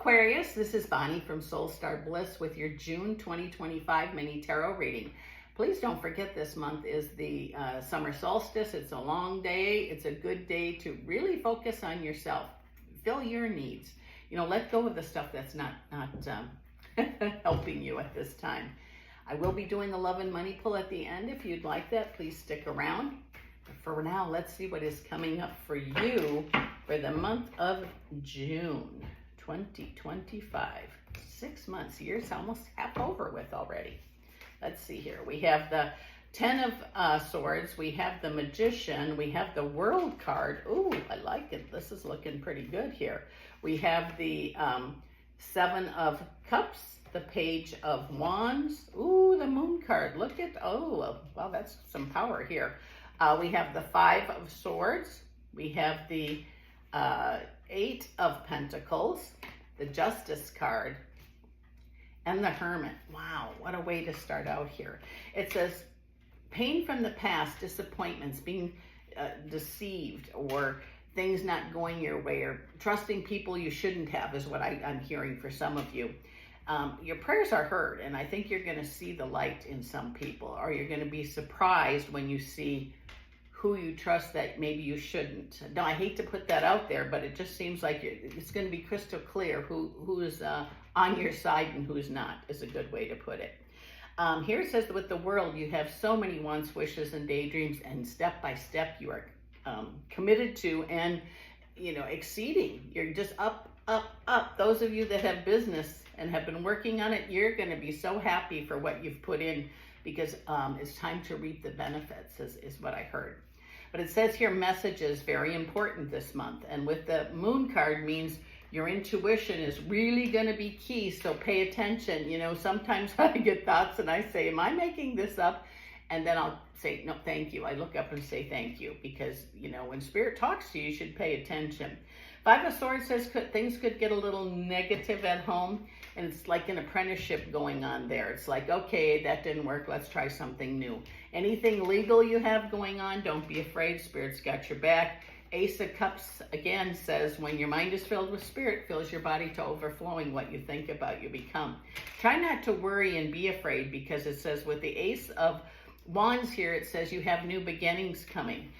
Aquarius, this is Bonnie from Soul Star Bliss with your June 2025 mini tarot reading. Please don't forget this month is the summer solstice. It's a long day. It's a good day to really focus on yourself. Fill your needs. You know, let go of the stuff that's not helping you at this time. I will be doing a love and money pull at the end. If you'd like that, please stick around. But for now, let's see what is coming up for you for the month of June 2025. 6 months, year's almost half over with already. Let's see here. We have the 10 of Swords. We have the Magician. We have the World card. Ooh, I like it. This is looking pretty good here. We have the 7 of Cups, the Page of Wands. Ooh, the Moon card. Look at, oh, wow, that's some power here. We have the 5 of Swords. We have the 8 of Pentacles, the Justice card, and the Hermit. Wow, what a way to start out here. It says, pain from the past, disappointments, being deceived, or things not going your way, or trusting people you shouldn't have is what I'm hearing for some of you. Your prayers are heard, and I think you're going to see the light in some people, or you're going to be surprised when you see who you trust that maybe you shouldn't. Now, I hate to put that out there, but it just seems like it's going to be crystal clear who is on your side and who's not, is a good way to put it. Here it says that with the World, you have so many wants, wishes, and daydreams, and step by step you are committed to and, you know, exceeding. You're just up, up, up. Those of you that have business and have been working on it, you're going to be so happy for what you've put in, because it's time to reap the benefits, is what I heard. But it says here, messages, very important this month. And with the Moon card means your intuition is really going to be key. So pay attention. You know, sometimes I get thoughts and I say, am I making this up? And then I'll say, no, thank you. I look up and say thank you, because, you know, when Spirit talks to you, you should pay attention. 5 of Swords says things could get a little negative at home. And it's like an apprenticeship going on there. It's like, okay, that didn't work. Let's try something new. Anything legal you have going on, don't be afraid. Spirit's got your back. Ace of Cups, again, says when your mind is filled with Spirit, fills your body to overflowing. What you think about, you become. Try not to worry and be afraid, because it says with the Ace of Wands here, it says you have new beginnings coming.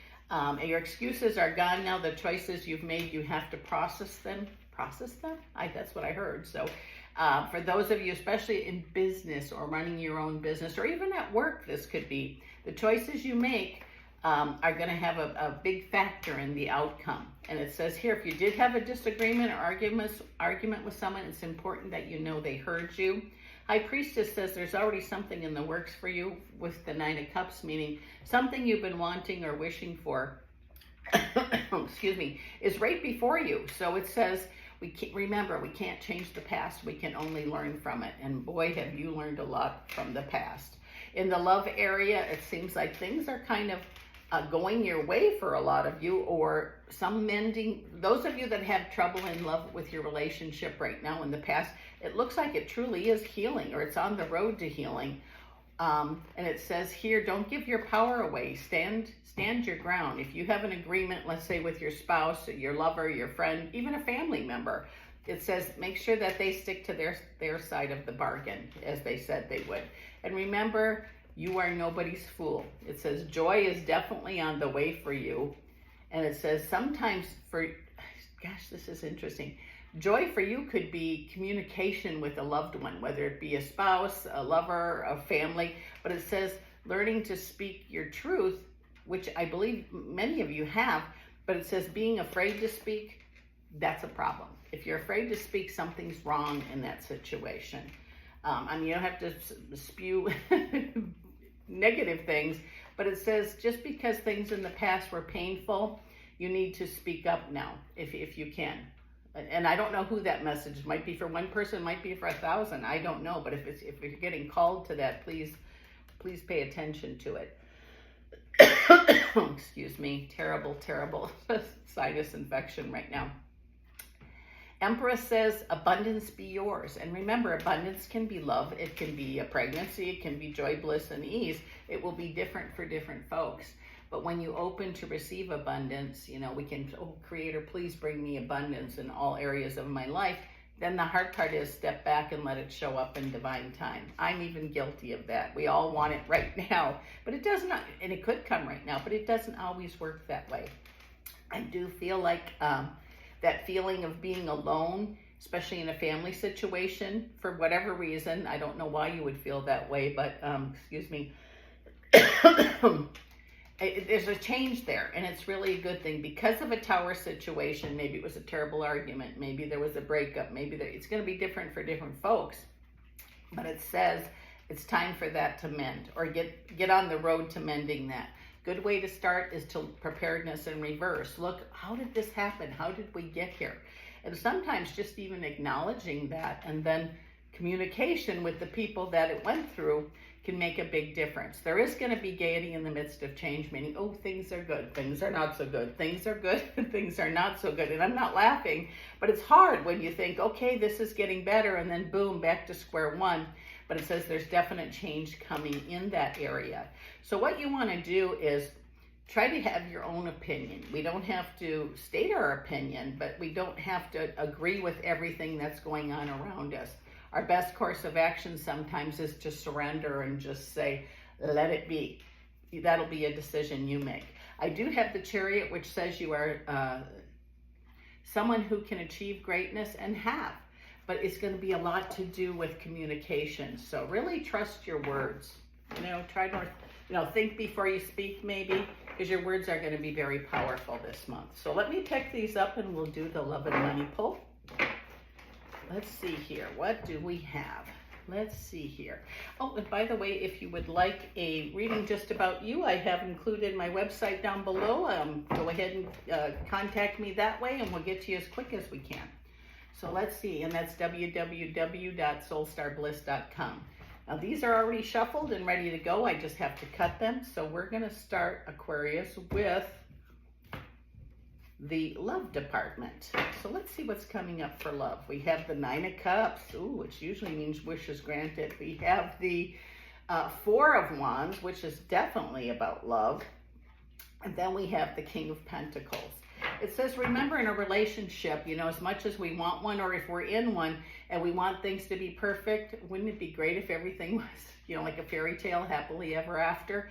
Your excuses are gone now. The choices you've made, you have to process them. Process them? That's what I heard. So for those of you, especially in business or running your own business, or even at work, this could be, the choices you make are going to have a big factor in the outcome. And it says here, if you did have a disagreement or argument with someone, it's important that you know they heard you. High Priestess says there's already something in the works for you with the 9 of Cups, meaning something you've been wanting or wishing for, excuse me, is right before you. So it says, remember, we can't change the past. We can only learn from it. And boy, have you learned a lot from the past. In the love area, it seems like things are kind of going your way for a lot of you, or some mending. Those of you that have trouble in love with your relationship right now in the past, it looks like it truly is healing, or it's on the road to healing. And it says here, don't give your power away. Stand your ground. If you have an agreement, let's say with your spouse, your lover, your friend, even a family member, it says make sure that they stick to their side of the bargain, as they said they would. And remember, you are nobody's fool. It says joy is definitely on the way for you. And it says sometimes gosh, this is interesting. Joy for you could be communication with a loved one, whether it be a spouse, a lover, a family. But it says learning to speak your truth, which I believe many of you have. But it says being afraid to speak, that's a problem. If you're afraid to speak, something's wrong in that situation. I mean, you don't have to spew negative things, but it says just because things in the past were painful, you need to speak up now, if you can. And I don't know who that message might be for. One person, might be for 1,000. I don't know, but if you're getting called to that, please pay attention to it. Excuse me, terrible sinus infection right now. Empress says, abundance be yours. And remember, abundance can be love. It can be a pregnancy. It can be joy, bliss, and ease. It will be different for different folks. But when you open to receive abundance, you know, we can, oh, Creator, please bring me abundance in all areas of my life. then the hard part is step back and let it show up in divine time. I'm even guilty of that. We all want it right now, but it does not, and it could come right now, but it doesn't always work that way. I do feel like that feeling of being alone, especially in a family situation, for whatever reason, I don't know why you would feel that way, but excuse me, there's a change there, and it's really a good thing because of a tower situation. Maybe it was a terrible argument, maybe there was a breakup, maybe it's going to be different for different folks, but it says it's time for that to mend, or get on the road to mending that. Good way to start is to preparedness in reverse. Look, how did this happen? How did we get here? And sometimes just even acknowledging that, and then communication with the people that it went through, can make a big difference. There is going to be gaiety in the midst of change, meaning, oh, things are good, things are not so good, things are good, and things are not so good. And I'm not laughing, but it's hard when you think, okay, this is getting better, and then boom, back to square one. But it says there's definite change coming in that area. So what you want to do is try to have your own opinion. We don't have to state our opinion, but we don't have to agree with everything that's going on around us. Our best course of action sometimes is to surrender and just say, let it be. That'll be a decision you make. I do have the Chariot, which says you are someone who can achieve greatness and have, but it's going to be a lot to do with communication. So really trust your words. Try to, think before you speak maybe, because your words are going to be very powerful this month. So let me pick these up and we'll do the love and money pull. Let's see here. What do we have? Let's see here. Oh, and by the way, if you would like a reading just about you, I have included my website down below. Go ahead and contact me that way, and we'll get to you as quick as we can. So let's see, and that's www.soulstarbliss.com. Now, these are already shuffled and ready to go. I just have to cut them. So we're going to start, Aquarius, with the love department. So let's see what's coming up for love. We have the Nine of Cups, which usually means wishes granted. We have the Four of Wands, which is definitely about love. And then we have the King of Pentacles. It says, remember, in a relationship, as much as we want one, or if we're in one and we want things to be perfect, wouldn't it be great if everything was, like a fairy tale, happily ever after?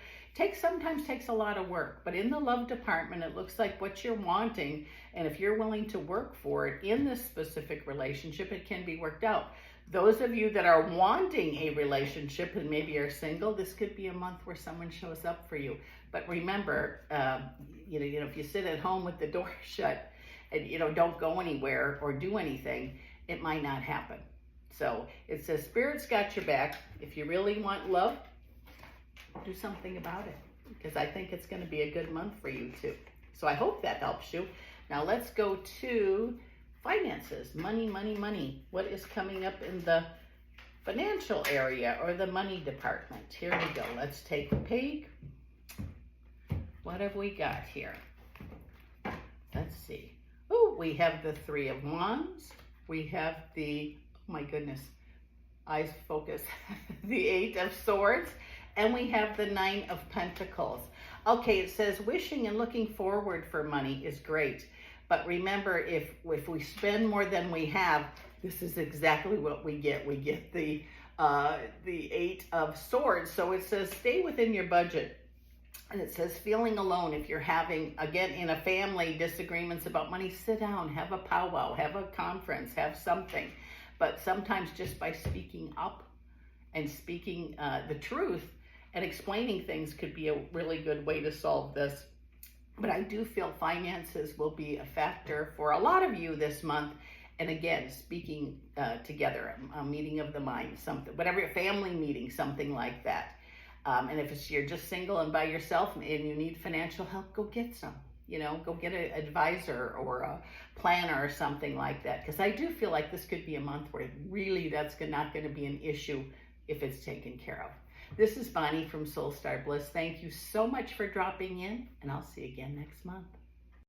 Sometimes takes a lot of work, but in the love department, it looks like what you're wanting, and if you're willing to work for it in this specific relationship, it can be worked out. Those of you that are wanting a relationship and maybe are single, this could be a month where someone shows up for you. But remember, if you sit at home with the door shut and don't go anywhere or do anything, it might not happen. So it says Spirit's got your back. If you really want love, do something about it, because I think it's going to be a good month for you too. So I hope that helps you. Now let's go to finances. Money, money, money. What is coming up in the financial area or the money department? Here we go. Let's take a peek. What have we got here? Let's see. Oh, we have the Three of Wands. We have the, oh my goodness, eyes focus, the Eight of Swords. And we have the Nine of Pentacles. Okay, it says wishing and looking forward for money is great. But remember, if we spend more than we have, this is exactly what we get. We get the Eight of Swords. So it says stay within your budget. And it says feeling alone. If you're having, again, in a family, disagreements about money, sit down, have a powwow, have a conference, have something. But sometimes just by speaking up and speaking the truth and explaining things could be a really good way to solve this. But I do feel finances will be a factor for a lot of you this month. And again, speaking together, a meeting of the mind, something, whatever, family meeting, something like that. And if you're just single and by yourself and you need financial help, go get some. Go get an advisor or a planner or something like that. Because I do feel like this could be a month where really that's not going to be an issue if it's taken care of. This is Bonnie from Soul Star Bliss. Thank you so much for dropping in, and I'll see you again next month.